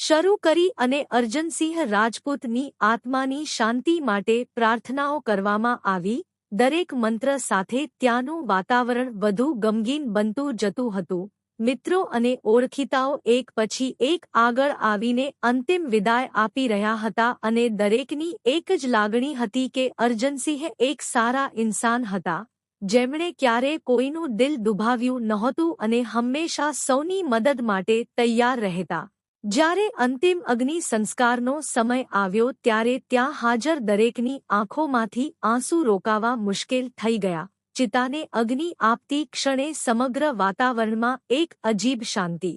શરૂ કરી અને અર્જનસિંહ રાજપૂતની આત્માની શાંતિ માટે પ્રાર્થનાઓ કરવામાં આવી. દરેક મંત્ર સાથે ત્યાંનું વાતાવરણ વધુ ગમગીન બનતું જતું હતું. મિત્રો અને ઓળખીતાઓ એક પછી એક આગળ આવીને અંતિમ વિદાય આપી રહ્યા હતા અને દરેકની એક જ લાગણી હતી કે અર્જનસિંહ એક સારા ઇન્સાન હતા, જેમણે ક્યારે કોઈનું દિલ દુભાવ્યું નહોતું અને હંમેશા સૌની મદદ માટે તૈયાર રહેતા. જ્યારે અંતિમ અગ્નિ સંસ્કારનો સમય આવ્યો ત્યારે ત્યાં હાજર દરેકની આંખોમાંથી આંસુ રોકાવા મુશ્કેલ થઈ ગયા. ચિતાને અગ્નિ આપતી ક્ષણે સમગ્ર વાતાવરણમાં એક અજીબ શાંતિ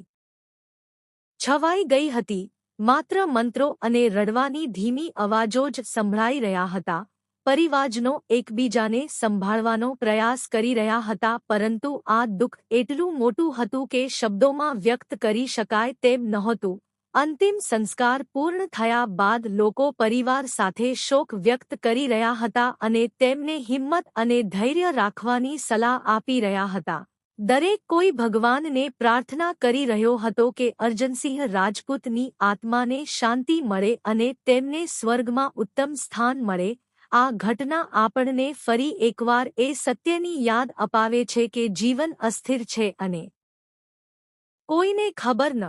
છવાઈ ગઈ હતી. માત્ર મંત્રો અને રડવાની ધીમી અવાજો જ સંભળાઈ રહ્યા હતા. પરિવારજનો એકબીજાને સંભાળવાનો પ્રયાસ કરી રહ્યા હતા, પરંતુ આ દુઃખ એટલું મોટું હતું કે શબ્દોમાં વ્યક્ત કરી શકાય તેમ નહોતું. અંતિમ સંસ્કાર પૂર્ણ થયા બાદ લોકો પરિવાર સાથે શોક વ્યક્ત કરી રહ્યા હતા અને તેમને હિંમત અને ધૈર્ય રાખવાની સલાહ આપી રહ્યા હતા. દરેક કોઈ ભગવાનને પ્રાર્થના કરી રહ્યો હતો કે અર્જનસિંહ રાજપૂતની આત્માને શાંતિ મળે અને તેમને સ્વર્ગમાં ઉત્તમ સ્થાન મળે. આ ઘટના આપણને ફરી એકવાર એ સત્યની યાદ અપાવે છે કે જીવન અસ્થિર છે અને કોઈને ખબર ન